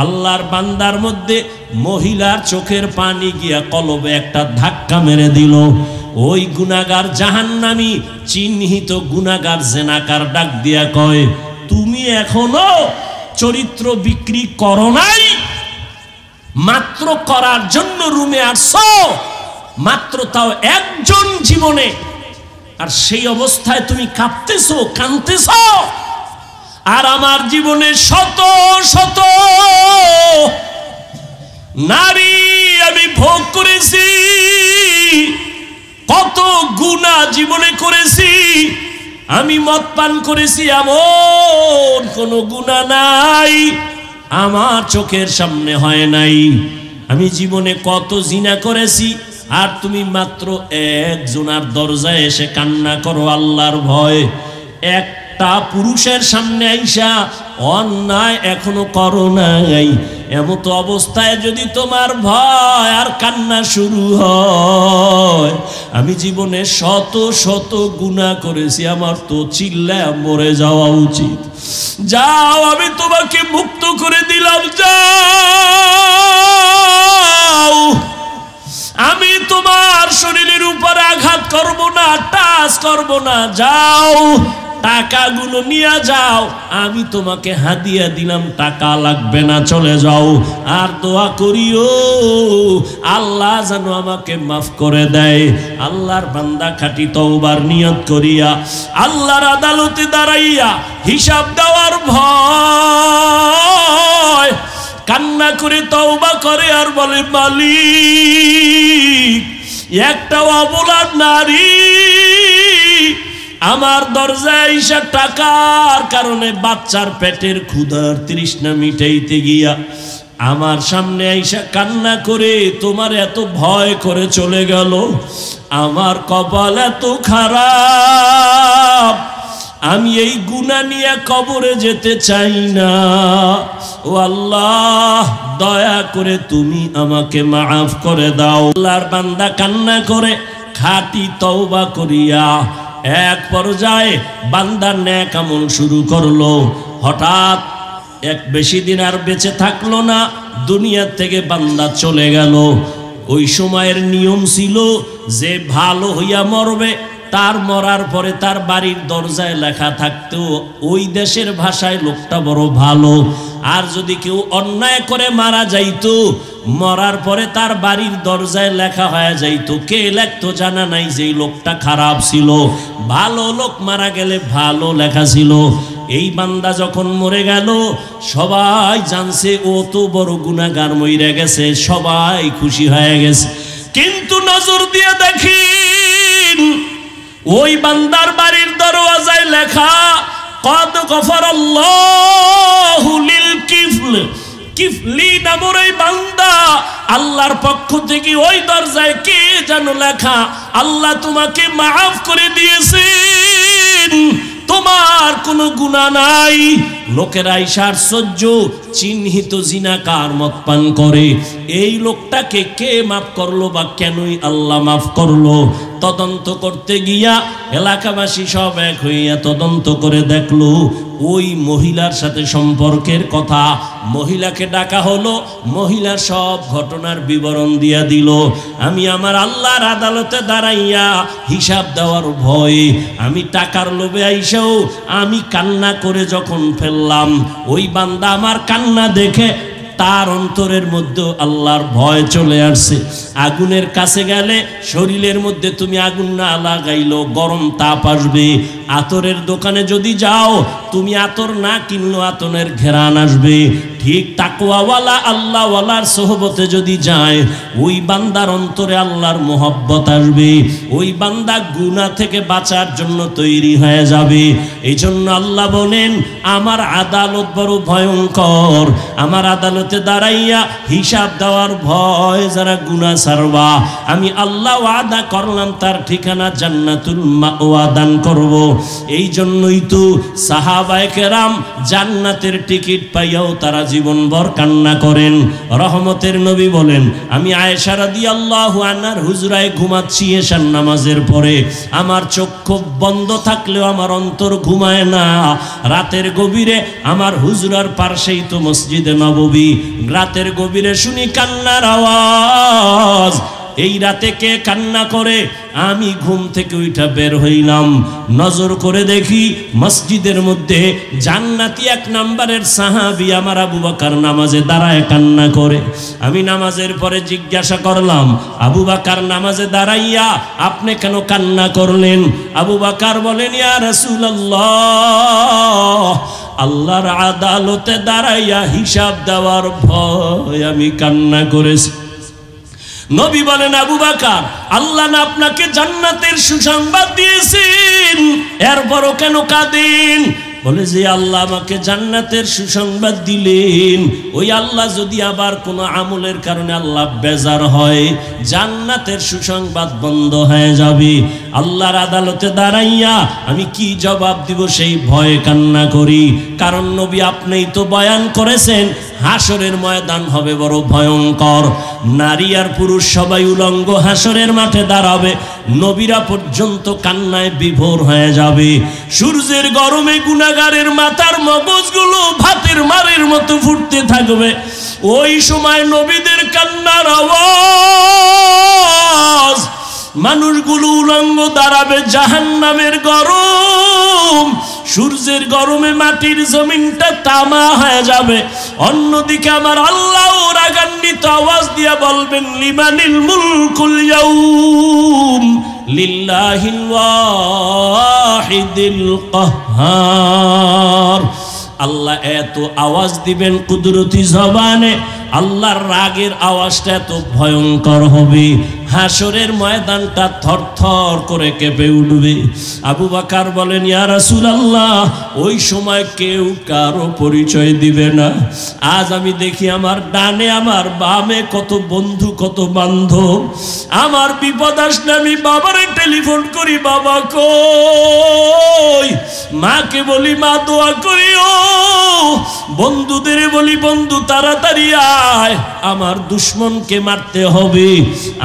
আল্লাহর বান্দার মধ্যে মহিলার চোখের পানি গিয়া কলবে একটা ধাক্কা মেরে দিল। ওই গুনাহগার জাহান্নামী চিহ্নিত গুনাহগার জেনাকার ডাক দিয়া কয়, তুমি এখনো চরিত্র বিক্রি করো নাই, মাত্র করার জন্য রুমে আসছো, মাত্র তাও একজন জীবনে, আর সেই অবস্থায় তুমি কাঁপতেছো, কাঁদতেছো, আর আমার জীবনে শত শত নারী আমি ভোগ করেছি, কত গুনাহ জীবনে করেছি, আমি মদ পান করেছি, এমন কোনো গুনাহ নাই আমার চোখের সামনে হয় নাই, আমি জীবনে কত জিনা করেছি, আর তুমি মাত্র একজনের দরজায় এসে কান্না করো আল্লাহর ভয়, একটা পুরুষের সামনে আইসা অন্যায় এখনো করো নাই, এমত অবস্থায় যদি তোমার ভয় আর কান্না শুরু হয়, আমি জীবনে শত শত গুনাহ করেছি, আমার তো চিল্লায় মরে যাওয়া উচিত, যাও আমি তোমাকে মুক্ত করে দিলাম, যাও, আমি তোমার শরীরের উপর আঘাত করব না, টাচ করব না, যাও, টাকাগুলো নিয়ে যাও, আমি তোমাকে হাদিয়া দিলাম, টাকা লাগবে না, চলে যাও। আর দোয়া করিও আল্লাহ যেন আমাকে মাফ করে দেয়। আল্লাহর বান্দা খাঁটি তওবার নিয়ত করিয়া আল্লাহর আদালতে দাঁড়াইয়া হিসাব দেওয়ার ভয় কান্না করে তওবা করে আর বলে, মালিক, একটা অবলা নারী আমার দরজায় আইসা টাকার কারণে বাচ্চার পেটের ক্ষুধার তৃষ্ণা মিটাইতে গিয়া আমার সামনে আইসা কান্না করে তোমার এত ভয় করে চলে গেল। আমার কপাল এত খারাপ, আমি এই গুনাহ নিয়ে কবরে যেতে চাই না। ও আল্লাহ, দয়া করে তুমি আমাকে মাফ করে দাও। আল্লাহর বান্দা কান্না করে খাঁটি তওবা করিয়া এক পর্যায়ে বান্দার নেক আমল শুরু করলো। হঠাৎ এক বেশি দিন আর বেঁচে থাকলো না, দুনিয়া থেকে বান্দা চলে গেল। ওই সময়ের নিয়ম ছিল যে ভালো হইয়া মরবে, তার মরার পরে তার বাড়ির দরজায় লেখা থাকতো ওই দেশের ভাষায় লোকটা বড় ভালো। আর যদি কেউ অন্যায় করে মারা যাইতো, মরার পরে তার বাড়ির দরজায় লেখা হয়ে যাইতো। কে লেখতো জানা নাই, যে লোকটা খারাপ ছিল। ভালো লোক মারা গেলে ভালো লেখা ছিল। এই বান্দা যখন মরে গেল, সবাই জানছে ও তো বড় গুনাহগার মইরা গেছে, সবাই খুশি হয়ে গেছে। কিন্তু নজর দিয়ে দেখিন, ওই বান্দার বাড়ির দরওয়াজায় লেখা, কদ গফারাল্লাহু লিল কিফলি নামের এই বান্দা, আল্লাহর পক্ষ থেকে ওই দরজায় কে যেন লেখা, আল্লাহ তোমাকে মাফ করে দিয়েছেন, তোমার কোনো গুনাহ নাই। লোকেরা আশ্চর্য, চিহ্নিত জিনাকার মদ পান করে, এই লোকটাকে কে মাফ করলো বা কেনই আল্লাহ মাফ করলো? তদন্ত করতে গিয়া এলাকাবাসী সব এক হইয়া তদন্ত করে দেখলো ওই মহিলার সাথে সম্পর্কের কথা। মহিলাকে ডাকা হলো, মহিলা সব ঘটনার বিবরণ দিয়া দিল। আমি আমার আল্লাহর আদালতে দাঁড়াইয়া হিসাব দেওয়ার ভয়ে, আমি টাকার লোভে আইসাও আমি কান্না করে যখন ফেললাম, ওই বান্দা আমার কান্না দেখে তার অন্তরের মধ্যে আল্লাহর ভয় চলে আসছে। আগুনের কাছে গেলে শরীরের মধ্যে তুমি আগুন না লাগাইলো গরম তাপ আসবে। আতরের দোকানে যদি যাও, তুমি আতর না কিনলো আতরের ঘেরান আসবে। ঠিক তাকওয়াওয়ালা আল্লাহওয়ালার সোহবতে যদি যায়, ওই বান্দার অন্তরে আল্লাহর মোহব্বত আসবে। ওই বান্দা গুনাহ থেকে বাঁচার জন্য তৈরি হয়ে যাবে। এই জন্য আল্লাহ বলেন, আমার আদালত বড় ভয়ঙ্কর। আমার আদালতে দাঁড়াইয়া হিসাব দেওয়ার ভয় যারা গুনাহ ছাড়বা, আমি আল্লাহ ওয়াদা করলাম তার ঠিকানা জান্নাতুল মাওয়া দান করব। এই জন্যই তো সাহাবায়ে কেরাম জান্নাতের টিকিট পাইয়াও তারা জীবনভর কান্না করেন। রহমতের নবী বলেন, আমি আয়েশা রাদিয়াল্লাহু আনহার হুজরায় ঘুমাচ্ছি এশার নামাজের পরে, আমার চক্ষু বন্ধ থাকলেও আমার অন্তর ঘুমায় না। রাতের গভীরে আমার হুজরার পাশেই তো মসজিদে নববী, রাতের গভীরে শুনি কান্নার আওয়াজ। এই রাতে কে কান্না করে? আমি ঘুম থেকে উঠা বের হইলাম, নজর করে দেখি মসজিদের মধ্যে জান্নাতি এক নাম্বারের সাহাবী আমার আবু বকর নামাজে দাঁড়ায় কান্না করে। আমি নামাজের পরে জিজ্ঞাসা করলাম, আবু বকর নামাজে দাঁড়াইয়া আপনি কেন কান্না করলেন? আবু বকর বলেন, ইয়া রাসূলুল্লাহ, আল্লাহর আদালতে দাঁড়াইয়া হিসাব দেওয়ার ভয় আমি কান্না করেছি। নবী বলেন, আবু বকর, আল্লাহ না আপনাকে জান্নাতের সুসংবাদ দিয়েছেন, এরপরও কেন কাঁদেন? বলে যে আল্লাহ আমাকে জান্নাতের সুসংবাদ দিলেন, ওই আল্লাহ যদি আবার কোনো আমলের কারণে আল্লাহ বেজার হয়, জান্নাতের সুসংবাদ বন্ধ হয়ে যাবে। আল্লাহর আদালতে দাঁড়াইয়া আমি কি জবাব দিব সেই ভয়ে কান্না করি। কারণ নবী আপনিই তো বয়ান করেছেন, হাসরের ময়দান হবে বড় ভয়ঙ্কর। নারী আর পুরুষ সবাই উলঙ্গ হাসরের মাঠে দাঁড়াবে। নবীরা পর্যন্ত কান্নায় বিভোর হয়ে যাবে। সূর্যের গরমে গুনাহগারের মাথার মগজগুলো ভাতের মারের মতো ফুটতে থাকবে। ওই সময় নবীদের কান্নার আওয়াজ, মানুষগুলো উলঙ্গ দাঁড়াবে জাহান্নামের গরম সূর্যের গরমে মাটির জমিনটা তামা হয়ে যাবে। অন্যদিকে আমার আল্লাহ রাগান্বিত আওয়াজ দিয়া বলবেন, লিমানিল মুলকুল ইয়াউম লিল্লাহিল ওয়াহিদিল কাহ্হার। আল্লাহ এত আওয়াজ দিবেন কুদরতি জবানে, আল্লাহর রাগের আওয়াজটা এত ভয়ঙ্কর হবে, হাসরের ময়দানটা থরথর করে কেঁপে উঠবে। আবু বকর বলেন, ইয়া রাসূলুল্লাহ, ওই সময় কেউ কারো পরিচয় দিবে না। আজ আমি দেখি আমার ডানে আমার বামে কত বন্ধু কত বান্ধব। আমার বিপদ আসলে আমি বাবারে টেলিফোন করি, বাবা কই, মাকে বলি মা দোয়া করিও, বন্ধুদের বলি বন্ধু তাড়াতাড়ি আয়, আমার দুশমনকে মারতে হবে।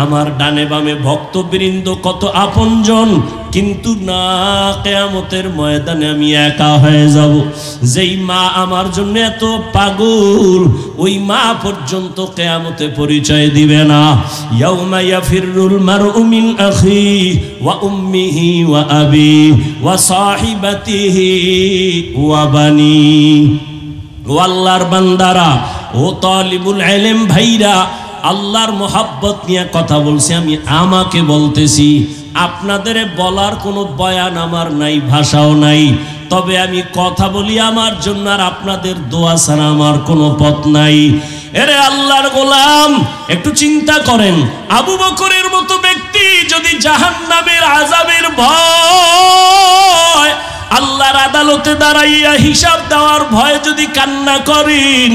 আমার ডানে বামে ভক্তবৃন্দ কত আপনজন, কিন্তু না, কিয়ামতের ময়দানে আমি একা হয়ে যাব। যেই মা আমার জন্য এত পাগল, ওই মা পর্যন্ত কিয়ামতে পরিচয় দিবে না। ইয়াউমা ইয়াফিরুল মারউ মিন আখি ওয়া উম্মিহি ওয়া আবি ওয়া সাহিবাতিহি ওয়া বানি। ও আল্লাহর বান্দারা, ও তালিবুল ইলম ভাইরা, আল্লাহর মোহাব্বত নিয়ে কথা বলছি, আমি আমাকে বলতেছি, আপনাদের বলার কোনো বয়ান আমার নাই, ভাষাও নাই, তবে আমি কথা বলি আমার জন্য, আর আপনাদের দোয়া ছাড়া আমার কোনো পথ নাই। এরে আল্লাহর গোলাম, একটু চিন্তা করেন, আবু বকরের মতো ব্যক্তি যদি জাহান্নামের আযাবের ভয়, আল্লাহর আদালতে দাঁড়াইয়া হিসাব দেওয়ার ভয় যদি কান্না করেন,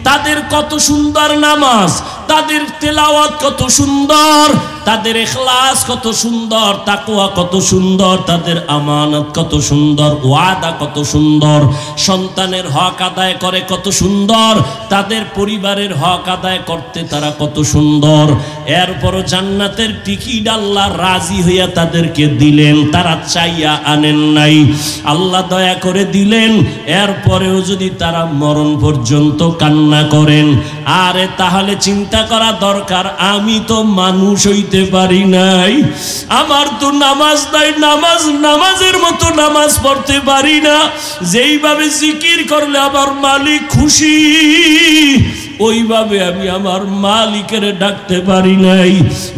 তাদের কত সুন্দর নামাজ, তাদের তেলাওয়াত কত সুন্দর, তাদের ইখলাস কত সুন্দর, তাকওয়া কত সুন্দর, তাদের আমানত কত সুন্দর, ওয়াদা কত সুন্দর, সন্তানের হক আদায় করে কত সুন্দর, তাদের পরিবারের হক আদায় করতে তারা কত সুন্দর। এরপরও জান্নাতের টিকিট আল্লাহ রাজি হইয়া তাদেরকে দিলেন, তারা চাইয়া আনেন নাই, আল্লাহ দয়া করে দিলেন। এরপরেও যদি তারা মরণ পর্যন্ত কান্না করেন, আরে তাহলে চিন্তা করা দরকার, আমি তো মানুষ হইতে পারি নাই, আমার তো নামাজ নাই, নামাজের মতো নামাজ পড়তে পারি না, যেইভাবে জিকির করলে আমার মালিক খুশি, ওইভাবে আমি আমার মালিকের ডাকতে পারি নাই,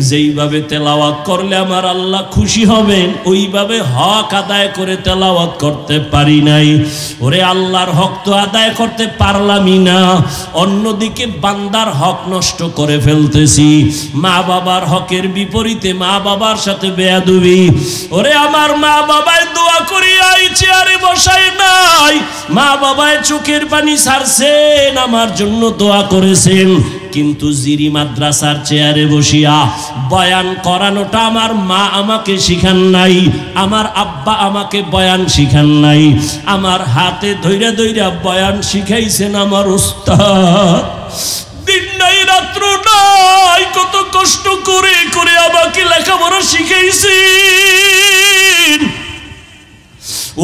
যেইভাবে তেলাওয়াত করলে আমার আল্লাহ খুশি হবেন, ওইভাবে হক আদায় করে তেলাওয়াত করতে পারি নাই। ওরে আল্লাহর হক তো আদায় করতে পারলামই না, অন্যদিকে বান্দার হক নষ্ট করে ফেলতেছি, মা বাবার হকের বিপরীতে মা বাবার সাথে বেয়াদবি। ওরে আমার মা বাবায় দোয়া করি আই চেয়ারে বসায় নাই, মা বাবায় চোখের পানি ছাড়ছেন, আমার জন্য দোয়া করেছেন, কিন্তু জিরি মাদ্রাসার চেয়ারে বসিয়া বয়ান করানোটা আমার মা আমাকে শিখান নাই, আমার আব্বা আমাকে বয়ান শিখান নাই, আমার হাতে ধইরা ধইরা বয়ান শিখাইছেন আমার উস্তাদ। দিন নাই রাত্র নাই, কত কষ্ট করে করে আমাকে লেখাপড়া শিখাইছেন,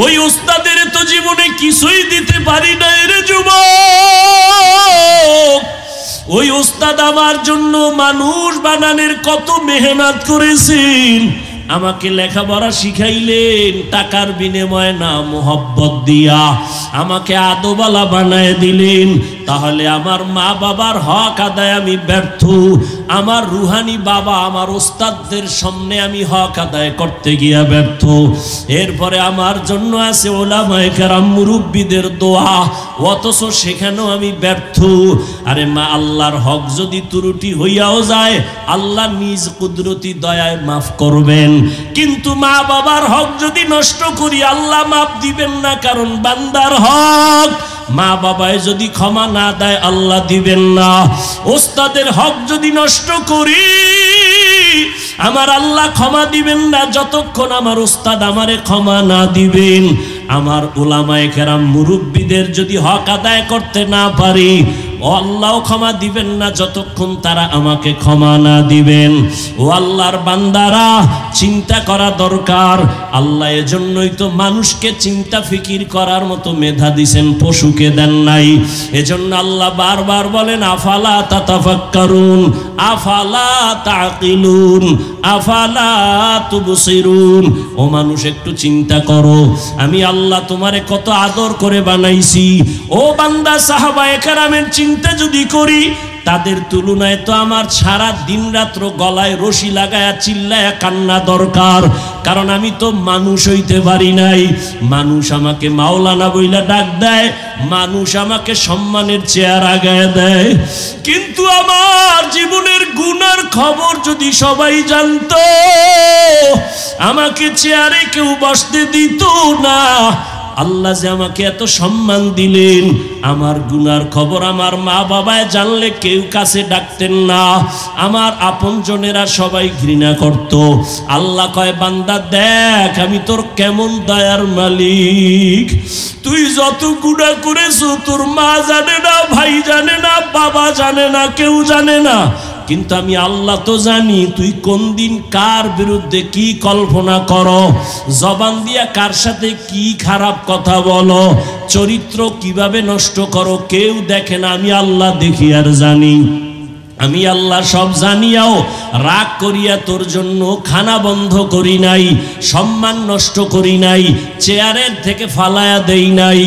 ওই উস্তাদের তো জীবনে কিছুই দিতে পারি না রে যুবক। ওই উস্তাদ আমার জন্য মানুষ বানানোর কত মেহনত করেছেন, আমাকে লেখাপড়া শিখাইলেন টাকার বিনিময়ে না, মোহব্বত দিয়া আমাকে আদবালা বানায় দিলেন। তাহলে আমার মা বাবার হক আদায় আমি ব্যর্থ, আমার রুহানি বাবা আমার ওস্তাদদের সামনে আমি হক আদায় করতে গিয়া ব্যর্থ। এরপরে আমার জন্য আছে ওলামায়ে কেরাম মুরব্বিদের দোয়া, অথচ সেখানেও আমি ব্যর্থ। আরে মা, আল্লাহর হক যদি ত্রুটি হইয়াও যায়, আল্লাহ নিজ কুদরতি দয়ায় মাফ করবেন, কিন্তু মা বাবার হক যদি নষ্ট করি আল্লাহ মাফ দিবেন না, কারণ বান্দার হক। মা বাবায় যদি ক্ষমা না দেয় আল্লাহ দিবেন না। ওস্তাদের হক যদি নষ্ট করি আমার আল্লাহ ক্ষমা দিবেন না, যতক্ষণ আমার ওস্তাদ আমারে ক্ষমা না দিবেন। আমার উলামায়ে কেরাম মুরব্বিদের যদি হক আদায় করতে না পারি, ও আল্লাহ ক্ষমা দিবেন না যতক্ষণ তারা আমাকে ক্ষমা না দিবেন। ও আল্লাহর বান্দারা, চিন্তা করা দরকার। আল্লাহ এজন্যই তো মানুষকে চিন্তা ফিকির করার মতো মেধা দিছেন, পশুকে দেন নাই। এজন্য আল্লাহ বারবার বলেন আফালা তাতাফাক্কারুন, আফালা তাকিলুন, আফালা তুবসিরুন। ও মানুষ, একটু চিন্তা করো, আমি আল্লাহ তোমারে কত আদর করে বানাইছি। ও বান্দা, সাহাবায়ে কেরামের চিন্তা যদি করি, তাদের তুলনায় তো আমার সারা দিন রাত্র গলায় রশি লাগায়া চিল্লায়া কান্না দরকার। কারণ আমি তো মানুষ হইতে পারি নাই। মানুষ আমাকে মাওলানা বইলা ডাক দেয়, মানুষ আমাকে সম্মানের চেয়ার আগায় দেয়। কিন্তু আমার জীবনের গুনার খবর যদি সবাই জানতো, আমাকে চেয়ারে কেউ বসতে দিত না। আল্লাহ যে আমাকে এত সম্মান দিলেন, আমার গুনার খবর আমার মা বাবায় জানলে কেউ কাছে ডাকতেন না, আমার আপনজনেরা সবাই ঘৃণা করত। আল্লাহ কয় বান্দা দেখ আমি তোর কেমন দয়ার মালিক। তুই যত গুনাহ করেছো তোর মা জানে না, ভাই জানে না, বাবা জানে না, কেউ জানে না। কিন্তু আমি আল্লাহ তো জানি তুই কোন দিন কার বিরুদ্ধে কি কল্পনা করো, জবান দিয়া কার সাথে কি খারাপ কথা বলো, চরিত্র কিভাবে নষ্ট করো, কেউ দেখে না, আমি আল্লাহ দেখি আর জানি। আমি আল্লাহ সব জানিয়াও রাগ করিয়া তোর জন্য খানা বন্ধ করি নাই, সম্মান নষ্ট করি নাই, চেয়ারের থেকে ফালায়া দেই নাই।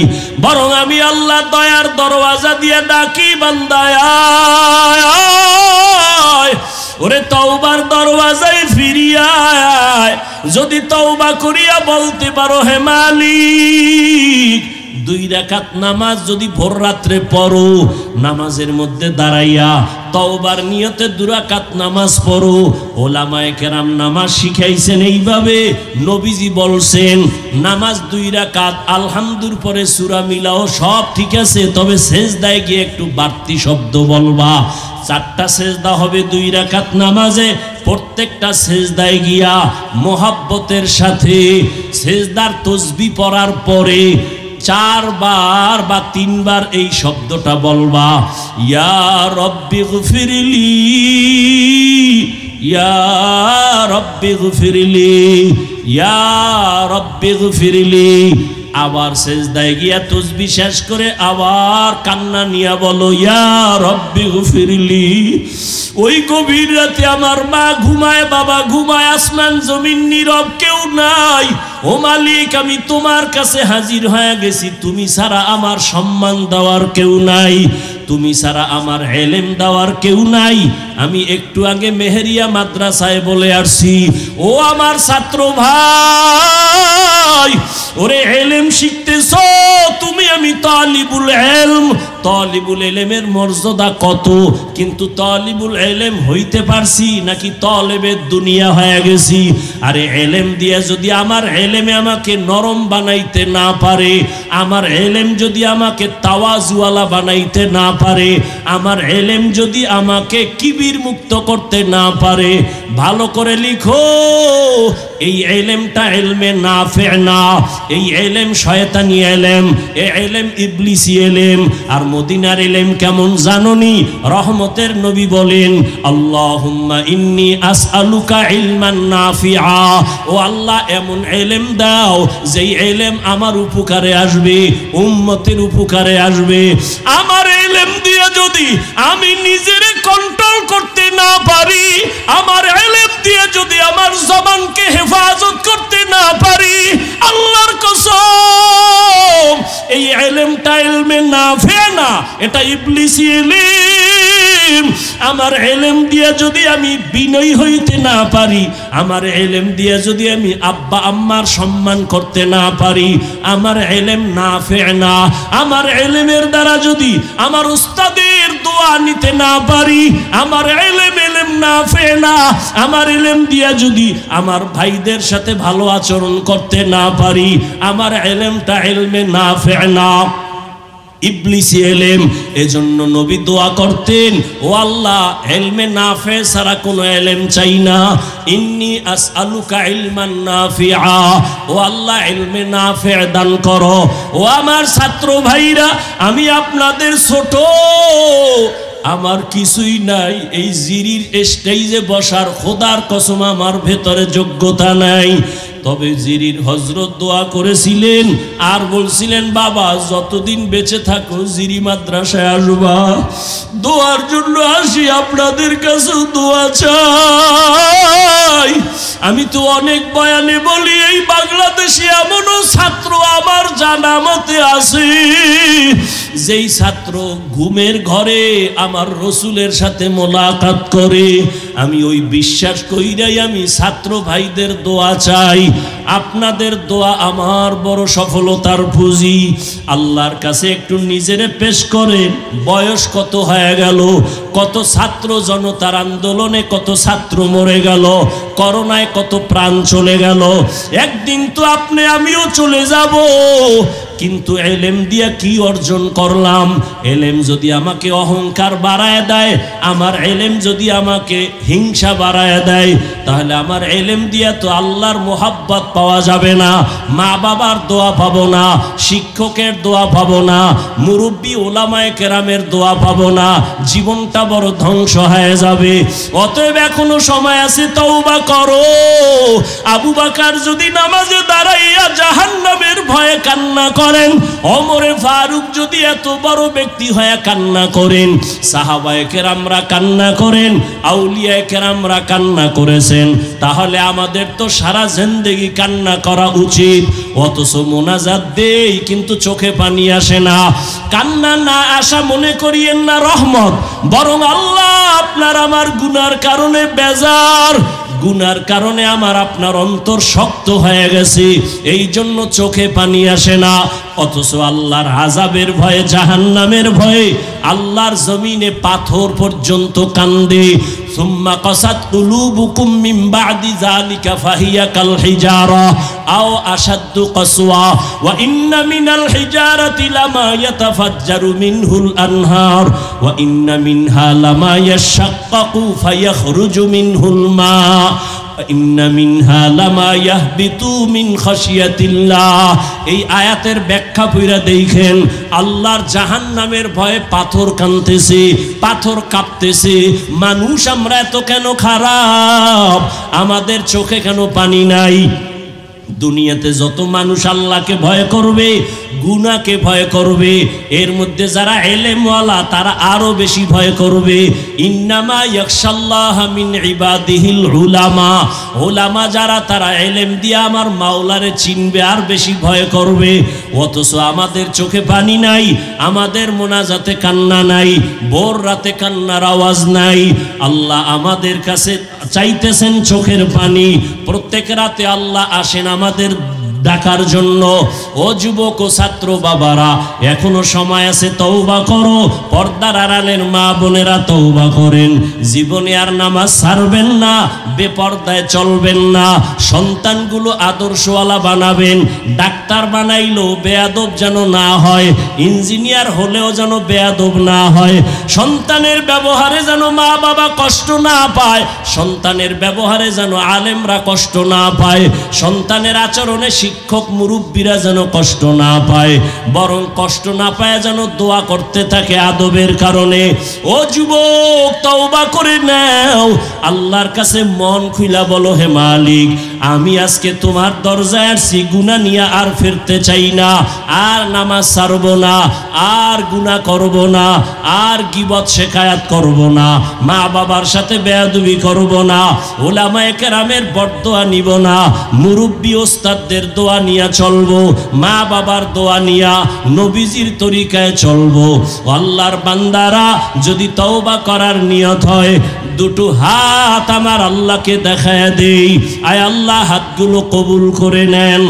বরং আমি আল্লাহ দয়ার দরওয়াজা দিয়া ডাকি, বান্দায় ওরে তওবার দরওয়াজায় ফিরিয়া আয়। যদি তওবা করিয়া বলতে পারো হে মালিক, 2 রাকাত নামাজ যদি ভোর রাত্রে পড়ো, নামাজের মধ্যে দাঁড়াইয়া তওবার নিয়তে 2 রাকাত নামাজ পড়ো। ওলামায়ে কেরাম নামাজ শিখাইছেন এইভাবে, নবীজি বলছেন নামাজ 2 রাকাত, আলহামদুর পরে সূরা মিলাও, সব ঠিক আছে, তবে সেজদায় গিয়ে একটু বাড়তি শব্দ বলবা। 4টা সেজদা হবে 2 রাকাত নামাজে, প্রত্যেকটা সেজদায় গিয়া মোহাব্বতের সাথে সেজদার তাসবিহ পড়ার পরে 4 বার বা 3 বার এই শব্দটা বলবা, ইয়া রব্বি গফিরলি, ইয়া রব্বি গফিরলি, ইয়া রব্বি গফিরলি। আবার সেজদায় গিয়া তাসবিহ শেষ করে আবার কান্না নিয়া বলো, ইয়া রব্বি গফিরলি। ওই গভীর রাতে আমার মা ঘুমায়, বাবা ঘুমায়, আসমান জমিন নীরব, কেউ নাই। ও মালিক, আমি তোমার কাছে হাজির হয়ে গেছি, তুমি ছাড়া আমার সম্মান দেওয়ার কেউ নাই, তুমি ছাড়া আমার ইলম দেওয়ার কেউ নাই। আমি একটু আগে মেহেরিয়া মাদ্রাসায় বলে আসছি, ও আমার ছাত্র ভাই, ওরে ইলম শিখতেছো তুমি, আমি তালিবুল ইলম। তালিবুল ইলমের মর্যাদা কত, কিন্তু তালিবুল ইলম হইতে পারছি নাকি তালেবের দুনিয়া হয়ে গেছি। আরে ইলম দিয়া যদি আমার ইলমে আমাকে নরম বানাইতে না পারে, আমার ইলম যদি আমাকে তাওয়াজুওয়ালা বানাইতে না পারে, আমার ইলম যদি আমাকে কিবির মুক্ত করতে না পারে, ভালো করে লিখো, এই ইলমটা ইলমে নাফি না, এই ইলম শয়তানি ইলম, এই ইলম ইবলিসি ইলম। আর মদিনার ইলম কেমন জানোনি? রহমতের নবী বলেন, আল্লাহুম্মা ইন্নী আসআলুকা ইলমান নাফিআ। ও আল্লাহ, এমন ইলম দাও যেই ইলম আমার উপকারে আসবে, উম্মতের উপকারে আসবে। আমার ইলম দিয়ে যদি আমি নিজেরে কন্ট্রোল করতে না পারি, আমার ইলম দিয়ে যদি আমার জবানকে হেফাজত করতে না পারি, আল্লাহর কসম এই ইলমটা ইলমে নাফি না, এটা ইবলিসি ইলম। আমার ইলম দিয়ে যদি আমি বিনয়ী হইতে না পারি, আমার ইলম দিয়ে যদি আমি আব্বা আম্মার সম্মান করতে না পারি, আমার ইলম নাফি না। আমার ইলমের দ্বারা যদি আমার উস্তাদের দোয়া নিতে না পারি, আমার ইলম নাফি না। আমার ইলম দিয়া যদি আমার ভাইদের সাথে ভালো আচরণ করতে না পারি, আমার ইলমটা ইলমে নাফি না। ইবলিসি এলেম। এজন্য নবী দোয়া করতেন, ও আল্লাহ ইলমে নাফে ছাড়া কোনো ইলম চাই না, ইন্নী আসআলুকা ইলমান নাফিআ, ও আল্লাহ ইলমে নাফে দান করো। ও আমার ছাত্র ভাইরা, আমি আপনাদের ছোট, আমার কিছুই নাই, এই জিরির স্টেজে বসার খোদার কসম আমার ভেতরে যোগ্যতা নাই। তবে জিরির হযরত দোয়া করেছিলেন আর বলছিলেন, বাবা যতদিন বেঁচে থাকো জিরি মাদ্রাসায় আসবা, দোয়ার জন্য আসি, আপনাদের কাছে দোয়া চাই। আমি তো অনেক বয়ানে বলি, এই বাংলাদেশে এমনও ছাত্র আমার জানা মতে আছে, যেই ছাত্র ঘুমের ঘরে আমার রসুলের সাথে মোলাকাত করে। আমি ওই বিশ্বাস কইরাই আমি ছাত্র ভাইদের দোয়া চাই। আপনাদের দোয়া আমার বড় সফলতার পুঁজি। আল্লাহর কাছে একটু নিজেরে পেশ করেন, বয়স কত হয়ে গেল, কত ছাত্র জনতার আন্দোলনে কত ছাত্র মরে গেল, করোনায় কত প্রাণ চলে গেল। একদিন তো আপনি আমিও চলে যাব, কিন্তু এলেম দিয়া কি অর্জন করলাম? এলেম যদি আমাকে অহংকার বাড়ায় দেয়, আমার এলেম যদি আমাকে হিংসা বাড়ায় দেয়, তাহলে আমার এলেম দিয়া তো আল্লাহর মোহাব্বত পাওয়া যাবে না, মা বাবার দোয়া পাবো না, শিক্ষকের দোয়া পাবো না, মুরব্বী ওলামায়ে কেরামের দোয়া পাবো না, জীবনটা বড় ধ্বংস হয়ে যাবে। অতএব এখনো সময় আছে, তওবা করো। আবু বকর যদি নামাজে দাঁড়াইয়া জাহান্নামের ভয়ে কান্না করেন, ওমরে ফারুক যদি এত বড় ব্যক্তি হয়ে কান্না করেন, সাহাবায়ে কেরামরা কান্না করেন, আউলিয়ায়ে কেরামরা কান্না করেছেন, তাহলে আমাদের তো সারা জিন্দেগি কান্না করা উচিত। অথচ মোনাজাত দেই কিন্তু চোখে পানি আসে না। কান্না না আসা মনে করিয়েন না রহমত, বরং আল্লাহ আপনার আমার গুনার কারণে বেজার, গুনার কারণে আমার আপনার অন্তর শক্ত হয়ে গেছে, এই জন্য চোখে পানি আসে না। অথচ আল্লাহর আযাবের ভয়ে, জাহান্নামের ভয়ে আল্লাহর জমিনে পাথর পর্যন্ত কান্দে। সুম্মা কাসাত কুলুবুকুম মিন বাদি যালিকা ফাহিয়া কাল হিজারা আও আশাদ্দু কাসওয়া ওয়া ইন্না মিনাল হিজারাতি লামা ইয়াতাফাজ্জারু মিনহুল আনহার ওয়া ইন্না মিনহা লামা ইয়াশাক্কাকু ফায়াখরুজু মিনহুল মা ইন্না মিনহা লামা ইয়াহবিতু মিন খাশিয়াতিল্লাহ। এই আয়াতের ব্যাখ্যা পড়া দেখেন, আল্লাহর জাহান্নামের ভয়ে পাথর কাঁদতেছে, পাথর কাঁপতেছে। মানুষ আমরা এত কেন খারাপ? আমাদের চোখে কেন পানি নাই? দুনিয়াতে যত মানুষ আল্লাহকে ভয় করবে, গুনাহকে ভয় করবে, এর মধ্যে যারা ইলমওয়ালা তারা আরো বেশি ভয় করবে। ইন্নামা ইয়াখশাল্লাহা মিন ইবাদিহিল উলামা, উলামা যারা তারা ইলম দিয়ে আমার মাওলারে চিনবে আর বেশি ভয় করবে। অথচ আমাদের চোখে পানি নাই, আমাদের মোনাজাতে কান্না নাই, ভোর রাতে কান্নার আওয়াজ নাই। আল্লাহ আমাদের কাছে চাইতেছেন চোখের পানি। প্রত্যেক রাতে আল্লাহ আসেন আমাদের ডাকার জন্য। ও যুবক ও ছাত্র বাবারা, এখনো সময় আছে, তওবা করো। পর্দার আড়ালের মা বোনেরা তওবা করেন। জীবনে আর নামাজ ছাড়বেন না, বেপর্দায় চলবেন না। সন্তানগুলো আদর্শওয়ালা বানাবেন। ডাক্তার বানাইলেও বেয়াদব যেন না হয়, ইঞ্জিনিয়ার হলেও যেন বেয়াদব না হয়। সন্তানের ব্যবহারে যেন মা বাবা কষ্ট না পায়, সন্তানের ব্যবহারে যেন আলেমরা কষ্ট না পায়, সন্তানের আচরণে শিক্ষক মুরব্বীরা যেন কষ্ট না পায়, বরং কষ্ট না পায় যেন দোয়া করতে থাকে আদবের কারণে। ও যুবক, তওবা করে নাও, আল্লাহর কাছে মন খুইলা বলো, হে মালিক, আমি আজকে তোমার দরজায় আসছি, গুনাহ নিয়ে আর ফিরতে চাই না, আর নামাজ ছাড়ব না, আর গুনাহ করব না, আর গীবত শিকায়াত করব না, মা বাবার সাথে বেয়াদবি করব না, উলামায়ে কেরামের বদদোয়া নিব না, মুরব্বী ওস্তাদদের দোয়া নিয়া চলবো, মা বাবার দোয়া নিয়া নবীজির তরিকায় চলবো। আল্লাহর বান্দারা, যদি তওবা করার নিয়ত হয়, দুটো হাত আমার আল্লাহকে দেখায় দেই, আয় আল্লাহ হাতগুলো কবুল করে নেন।